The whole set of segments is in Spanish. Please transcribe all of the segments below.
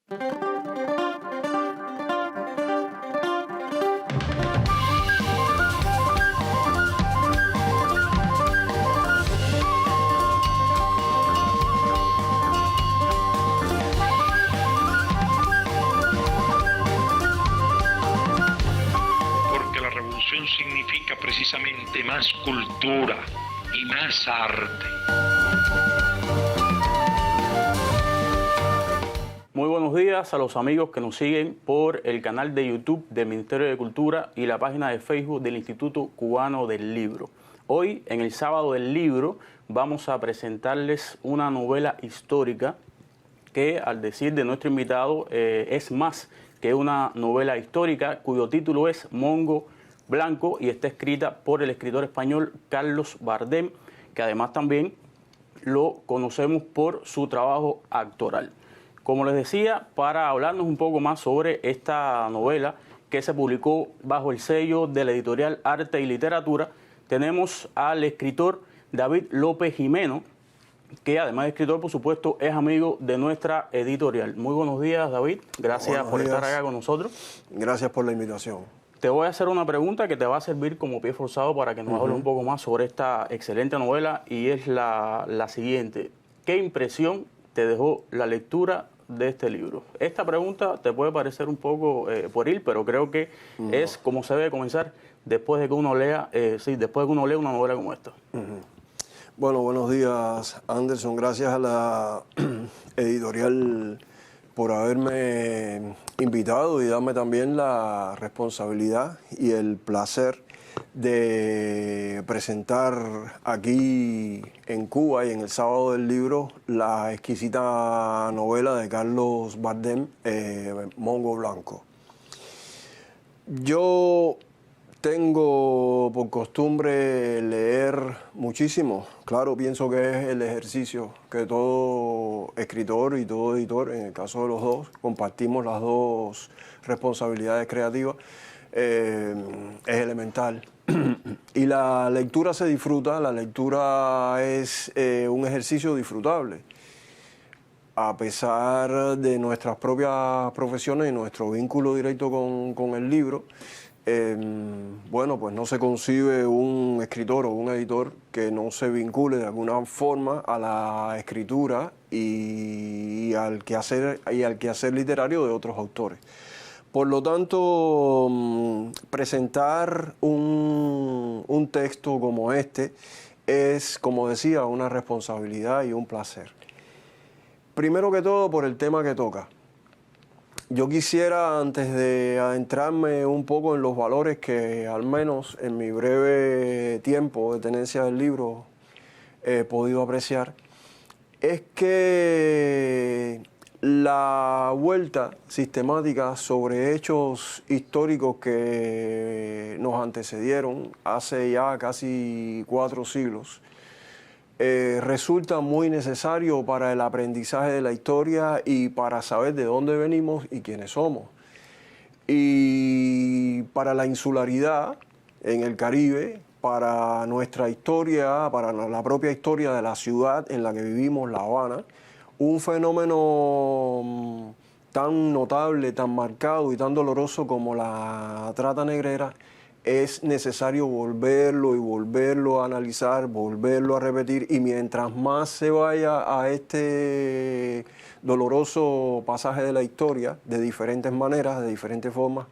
Porque la revolución significa precisamente más cultura y más arte. Muy buenos días a los amigos que nos siguen por el canal de YouTube del Ministerio de Cultura y la página de Facebook del Instituto Cubano del Libro. Hoy, en el Sábado del Libro, vamos a presentarles una novela histórica que, al decir de nuestro invitado, es más que una novela histórica, cuyo título es Mongo Blanco y está escrita por el escritor español Carlos Bardem, que además también lo conocemos por su trabajo actoral. Como les decía, para hablarnos un poco más sobre esta novela que se publicó bajo el sello de la editorial Arte y Literatura, tenemos al escritor David López Jimeno, que además de escritor, por supuesto, es amigo de nuestra editorial. Muy buenos días, David. Gracias por estar acá con nosotros. Gracias por la invitación. Te voy a hacer una pregunta que te va a servir como pie forzado para que nos hables un poco más sobre esta excelente novela, y es la siguiente. ¿Qué impresión te dejó la lectura de este libro? Esta pregunta te puede parecer un poco pueril, pero creo que es como se debe comenzar después de que uno lea, después de que uno lee una novela como esta. Bueno, buenos días, Anderson. Gracias a la editorial por haberme invitado y darme también la responsabilidad y el placer de presentar aquí en Cuba y en el Sábado del Libro la exquisita novela de Carlos Bardem, Mongo Blanco. Yo tengo por costumbre leer muchísimo. Claro, pienso que es el ejercicio que todo escritor y todo editor, en el caso de los dos, compartimos las dos responsabilidades creativas. Es elemental. Y la lectura se disfruta, la lectura es un ejercicio disfrutable. A pesar de nuestras propias profesiones y nuestro vínculo directo con el libro, bueno, pues no se concibe un escritor o un editor que no se vincule de alguna forma a la escritura y al quehacer literario de otros autores. Por lo tanto, presentar un texto como este es, como decía, una responsabilidad y un placer. Primero que todo, por el tema que toca. Yo quisiera, antes de adentrarme un poco en los valores que, al menos en mi breve tiempo de tenencia del libro, he podido apreciar, es que la vuelta sistemática sobre hechos históricos que nos antecedieron hace ya casi 4 siglos resulta muy necesario para el aprendizaje de la historia y para saber de dónde venimos y quiénes somos. Y para la insularidad en el Caribe, para nuestra historia, para la propia historia de la ciudad en la que vivimos, La Habana, un fenómeno tan notable, tan marcado y tan doloroso como la trata negrera, es necesario volverlo y volverlo a analizar, volverlo a repetir, y mientras más se vaya a este doloroso pasaje de la historia, de diferentes maneras, de diferentes formas,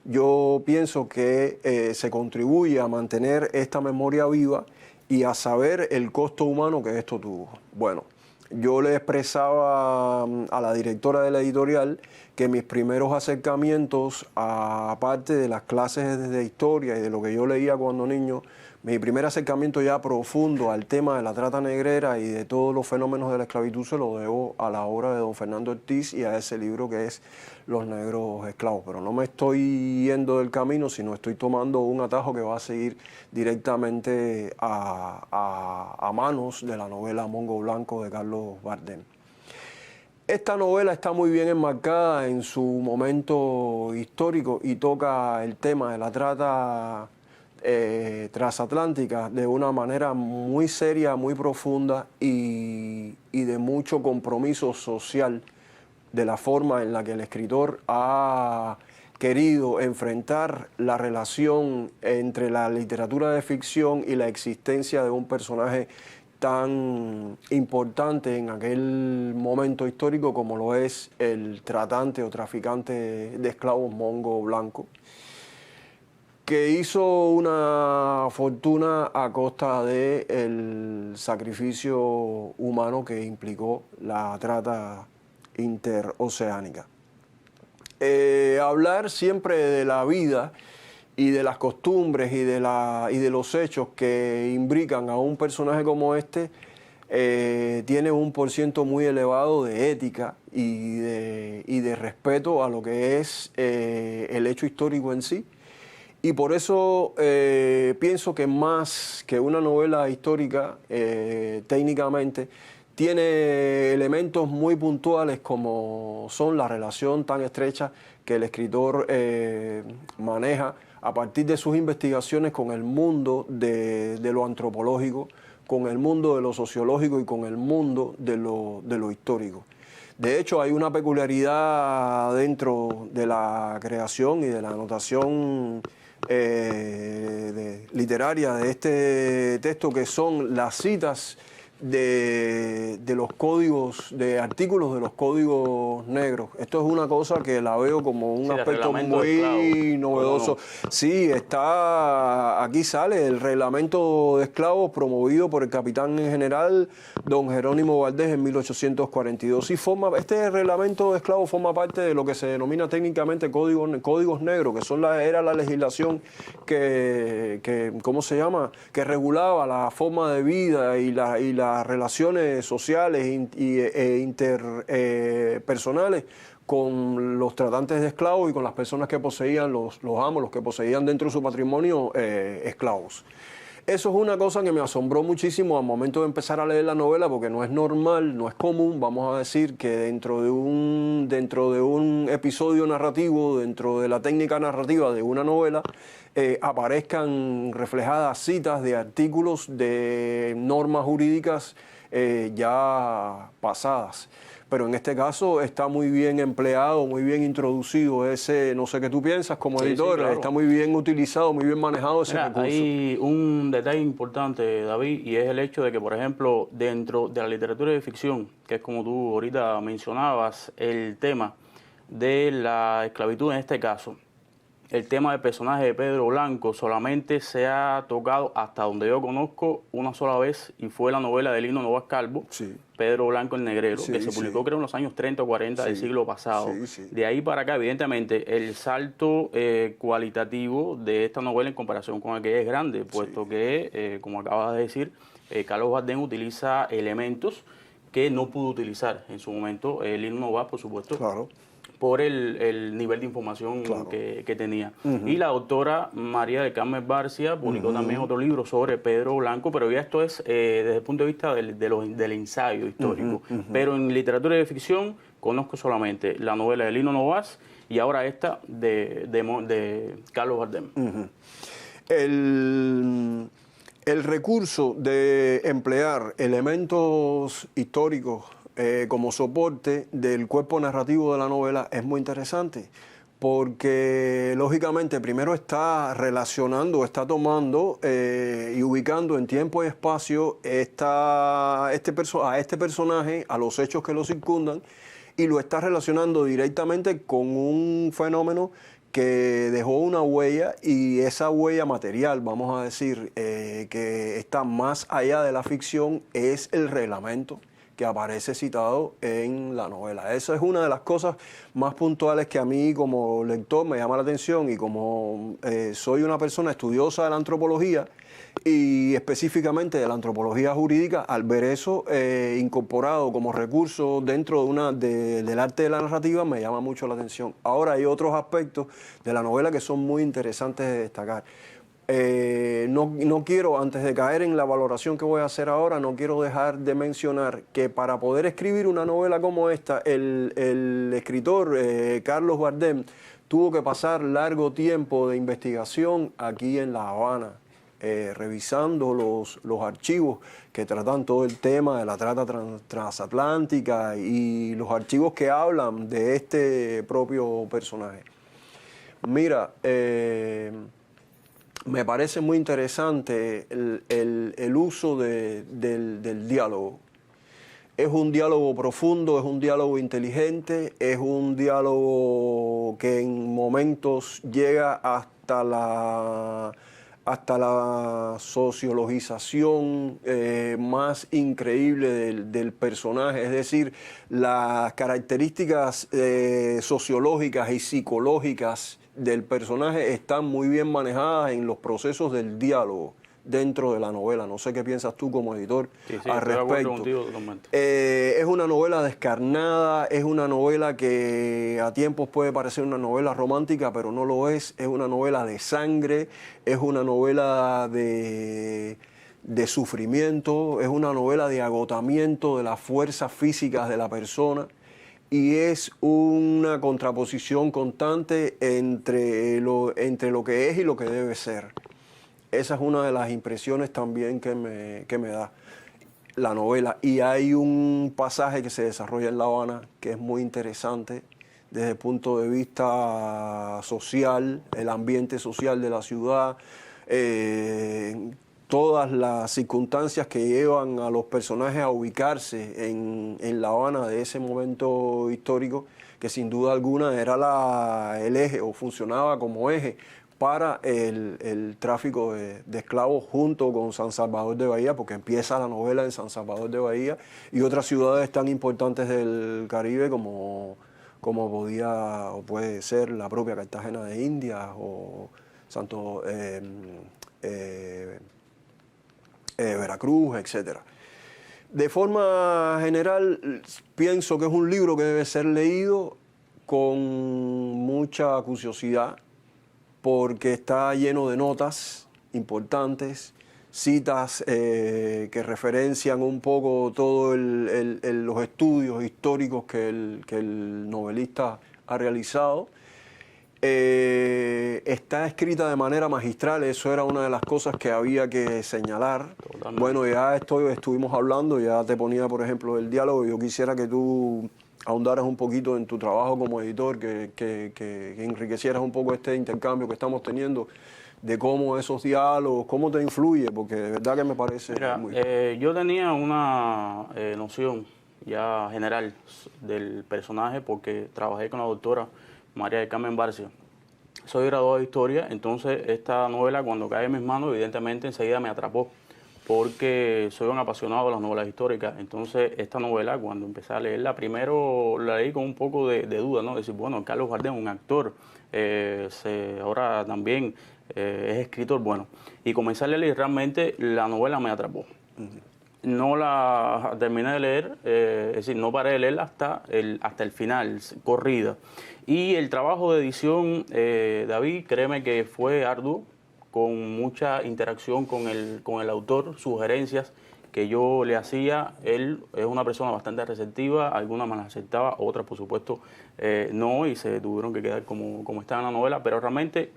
yo pienso que se contribuye a mantener esta memoria viva y a saber el costo humano que esto tuvo. Bueno, yo le expresaba a la directora de la editorial que mis primeros acercamientos, aparte de las clases de historia y de lo que yo leía cuando niño, mi primer acercamiento ya profundo al tema de la trata negrera y de todos los fenómenos de la esclavitud se lo debo a la obra de don Fernando Ortiz y a ese libro que es Los Negros Esclavos. Pero no me estoy yendo del camino, sino estoy tomando un atajo que va a seguir directamente a manos de la novela Mongo Blanco de Carlos Bardem. Esta novela está muy bien enmarcada en su momento histórico y toca el tema de la trata transatlántica de una manera muy seria, muy profunda y de mucho compromiso social de la forma en la que el escritor ha querido enfrentar la relación entre la literatura de ficción y la existencia de un personaje tan importante en aquel momento histórico como lo es el tratante o traficante de esclavos mongo blanco, que hizo una fortuna a costa del sacrificio humano que implicó la trata interoceánica. Hablar siempre de la vida y de las costumbres y de los hechos que imbrican a un personaje como este tiene un % muy elevado de ética y de respeto a lo que es el hecho histórico en sí. Y por eso pienso que más que una novela histórica, técnicamente, tiene elementos muy puntuales como son la relación tan estrecha que el escritor maneja a partir de sus investigaciones con el mundo de lo antropológico, con el mundo de lo sociológico y con el mundo de lo histórico. De hecho, hay una peculiaridad dentro de la creación y de la anotación literaria de este texto, que son las citas de los códigos, de artículos de los códigos negros. Esto es una cosa que la veo como un aspecto muy novedoso. Sí, aquí sale el reglamento de esclavos promovido por el capitán en general don Jerónimo Valdés en 1842. Y este reglamento de esclavos forma parte de lo que se denomina técnicamente códigos negros, que era la legislación que ¿cómo se llama?, que regulaba la forma de vida y las relaciones sociales e interpersonales con los tratantes de esclavos y con las personas que poseían, los amos, los que poseían dentro de su patrimonio esclavos. Eso es una cosa que me asombró muchísimo al momento de empezar a leer la novela, porque no es normal, no es común, vamos a decir, que dentro de un episodio narrativo, dentro de la técnica narrativa de una novela, aparezcan reflejadas citas de artículos de normas jurídicas ya pasadas. Pero en este caso está muy bien empleado, muy bien introducido ese, no sé qué tú piensas como editor, claro. Está muy bien utilizado, muy bien manejado ese recurso. Hay un detalle importante, David, y es el hecho de que, por ejemplo, dentro de la literatura de ficción, que es como tú ahorita mencionabas, el tema de la esclavitud en este caso, el tema del personaje de Pedro Blanco solamente se ha tocado, hasta donde yo conozco, una sola vez, y fue la novela de Lino Novas Calvo, sí. Pedro Blanco el Negrero, sí, que se publicó creo en los años 30 o 40 del siglo pasado. De ahí para acá, evidentemente, el salto cualitativo de esta novela en comparación con aquella es grande, puesto que, como acabas de decir, Carlos Bardem utiliza elementos que no pudo utilizar en su momento Lino Novas, por supuesto. Claro. Por el nivel de información que tenía. Y la doctora María del Carmen Barcia publicó también otro libro sobre Pedro Blanco, pero ya esto es desde el punto de vista del ensayo histórico. Pero en literatura de ficción conozco solamente la novela de Lino Novas y ahora esta de Carlos Bardem. El recurso de emplear elementos históricos como soporte del cuerpo narrativo de la novela es muy interesante, porque lógicamente primero está relacionando, está tomando y ubicando en tiempo y espacio a este personaje, a los hechos que lo circundan, y lo está relacionando directamente con un fenómeno que dejó una huella, y esa huella material, vamos a decir, que está más allá de la ficción, es el reglamento que aparece citado en la novela. Esa es una de las cosas más puntuales que a mí como lector me llama la atención, y como soy una persona estudiosa de la antropología y específicamente de la antropología jurídica, al ver eso incorporado como recurso dentro del arte de la narrativa me llama mucho la atención. Ahora hay otros aspectos de la novela que son muy interesantes de destacar. No quiero, antes de caer en la valoración que voy a hacer ahora, no quiero dejar de mencionar que para poder escribir una novela como esta, el escritor Carlos Bardem tuvo que pasar largo tiempo de investigación aquí en La Habana, revisando los archivos que tratan todo el tema de la trata transatlántica y los archivos que hablan de este propio personaje. Mira, me parece muy interesante el uso del diálogo. Es un diálogo profundo, es un diálogo inteligente, es un diálogo que en momentos llega hasta la sociologización más increíble del personaje, es decir, las características sociológicas y psicológicas del personaje están muy bien manejadas en los procesos del diálogo dentro de la novela. No sé qué piensas tú como editor al respecto. Contigo, totalmente. Es una novela descarnada, es una novela que a tiempos puede parecer una novela romántica, pero no lo es una novela de sangre, es una novela de sufrimiento, es una novela de agotamiento de las fuerzas físicas de la persona y es una contraposición constante entre lo que es y lo que debe ser. Esa es una de las impresiones también que me da la novela. Y hay un pasaje que se desarrolla en La Habana que es muy interesante desde el punto de vista social, el ambiente social de la ciudad, todas las circunstancias que llevan a los personajes a ubicarse en La Habana de ese momento histórico, que sin duda alguna era el eje o funcionaba como eje para el tráfico de esclavos junto con San Salvador de Bahía, porque empieza la novela en San Salvador de Bahía y otras ciudades tan importantes del Caribe como podía o puede ser la propia Cartagena de Indias o Veracruz, etc. De forma general, pienso que es un libro que debe ser leído con mucha curiosidad, porque está lleno de notas importantes, citas que referencian un poco todos los estudios históricos que el novelista ha realizado. Está escrita de manera magistral, eso era una de las cosas que había que señalar. Totalmente. Bueno, ya estuvimos hablando, ya te ponía, por ejemplo, el diálogo. Yo quisiera que tú ahondaras un poquito en tu trabajo como editor, que enriquecieras un poco este intercambio que estamos teniendo, de cómo esos diálogos, cómo te influye, porque de verdad que me parece muy... yo tenía una noción ya general del personaje porque trabajé con la doctora María del Carmen Barcia. Soy graduado de Historia, entonces esta novela cuando cae en mis manos evidentemente enseguida me atrapó porque soy un apasionado de las novelas históricas. Entonces esta novela cuando empecé a leerla, primero la leí con un poco de duda, ¿no? Decir, bueno, Carlos Gardel es un actor, ahora también es escritor, bueno. Y comencé a leer y realmente la novela me atrapó. No la terminé de leer, es decir, no paré de leerla hasta el final, corrida. Y el trabajo de edición, David, créeme que fue arduo, con mucha interacción con el autor, sugerencias que yo le hacía. Él es una persona bastante receptiva, algunas me las aceptaba, otras por supuesto no, y se tuvieron que quedar como está en la novela, pero realmente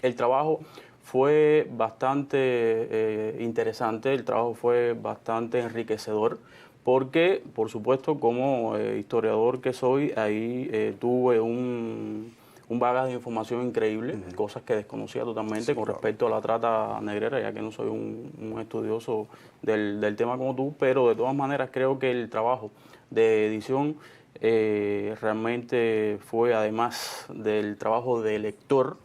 el trabajo fue bastante interesante, el trabajo fue bastante enriquecedor, porque, por supuesto, como historiador que soy, ahí tuve un bagaje de información increíble, cosas que desconocía totalmente con respecto a la trata negrera, ya que no soy un estudioso del tema como tú, pero de todas maneras creo que el trabajo de edición realmente fue, además del trabajo de lector,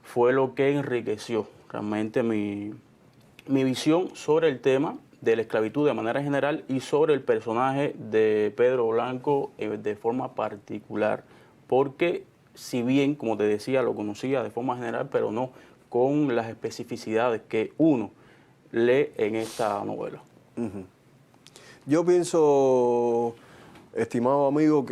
fue lo que enriqueció realmente mi visión sobre el tema de la esclavitud de manera general y sobre el personaje de Pedro Blanco de forma particular, porque si bien, como te decía, lo conocía de forma general, pero no con las especificidades que uno lee en esta novela. Yo pienso, estimado amigo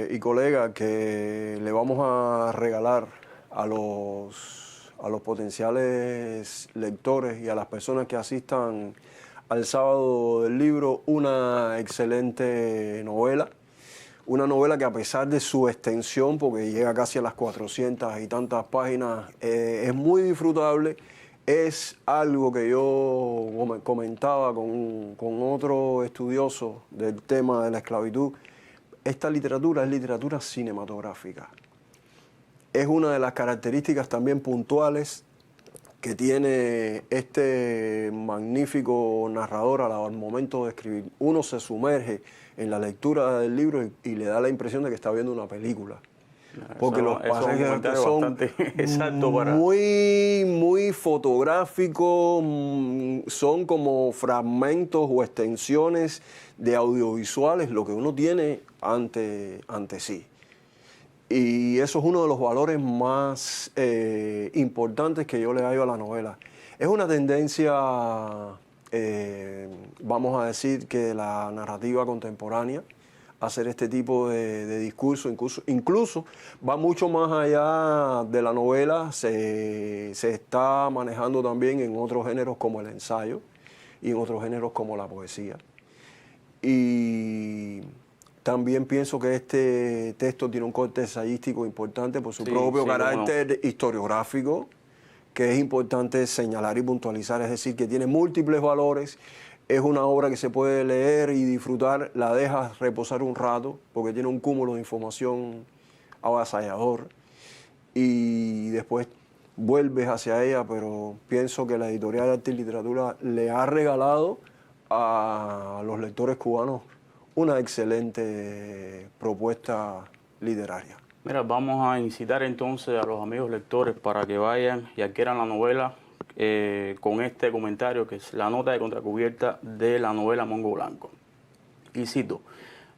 y colega, que le vamos a regalar a los potenciales lectores y a las personas que asistan al sábado del libro una excelente novela. Una novela que, a pesar de su extensión, porque llega casi a las 400 y tantas páginas, es muy disfrutable, es algo que yo comentaba con otro estudioso del tema de la esclavitud. Esta literatura es literatura cinematográfica. Es una de las características también puntuales que tiene este magnífico narrador al momento de escribir. Uno se sumerge en la lectura del libro y le da la impresión de que está viendo una película. Porque los pasajes son exacto muy fotográficos, son como fragmentos o extensiones de audiovisuales, lo que uno tiene ante sí. Y eso es uno de los valores más importantes que yo le hallo a la novela. Es una tendencia, vamos a decir, que de la narrativa contemporánea, hacer este tipo de discurso, incluso va mucho más allá de la novela, se está manejando también en otros géneros como el ensayo y en otros géneros como la poesía. Y también pienso que este texto tiene un corte ensayístico importante por su propio carácter historiográfico, que es importante señalar y puntualizar, es decir, que tiene múltiples valores. Es una obra que se puede leer y disfrutar, la dejas reposar un rato, porque tiene un cúmulo de información avasallador, y después vuelves hacia ella, pero pienso que la Editorial de Arte y Literatura le ha regalado a los lectores cubanos una excelente propuesta literaria. Mira, vamos a incitar entonces a los amigos lectores para que vayan y adquieran la novela con este comentario, que es la nota de contracubierta de la novela Mongo Blanco. Y cito: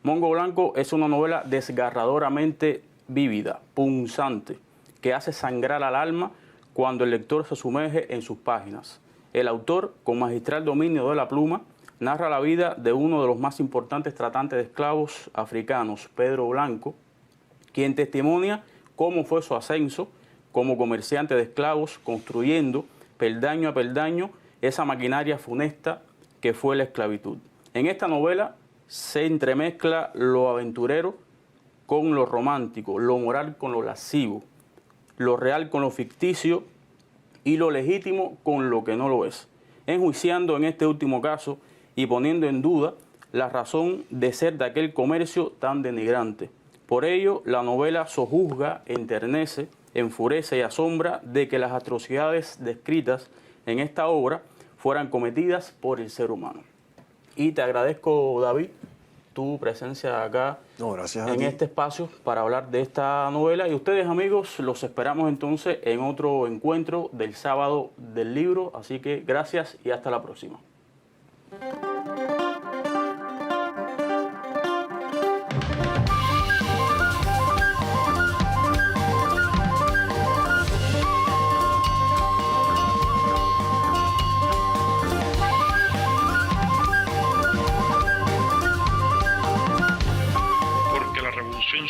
Mongo Blanco es una novela desgarradoramente vívida, punzante, que hace sangrar al alma cuando el lector se sumerge en sus páginas. El autor, con magistral dominio de la pluma, narra la vida de uno de los más importantes tratantes de esclavos africanos, Pedro Blanco, quien testimonia cómo fue su ascenso como comerciante de esclavos, construyendo peldaño a peldaño esa maquinaria funesta que fue la esclavitud. En esta novela se entremezcla lo aventurero con lo romántico, lo moral con lo lascivo, lo real con lo ficticio y lo legítimo con lo que no lo es, enjuiciando en este último caso y poniendo en duda la razón de ser de aquel comercio tan denigrante. Por ello, la novela sojuzga, enternece, enfurece y asombra de que las atrocidades descritas en esta obra fueran cometidas por el ser humano. Y te agradezco, David, tu presencia acá en este espacio para hablar de esta novela. Y ustedes, amigos, los esperamos entonces en otro encuentro del sábado del libro. Así que gracias y hasta la próxima.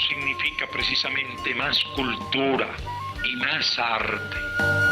Significa precisamente más cultura y más arte.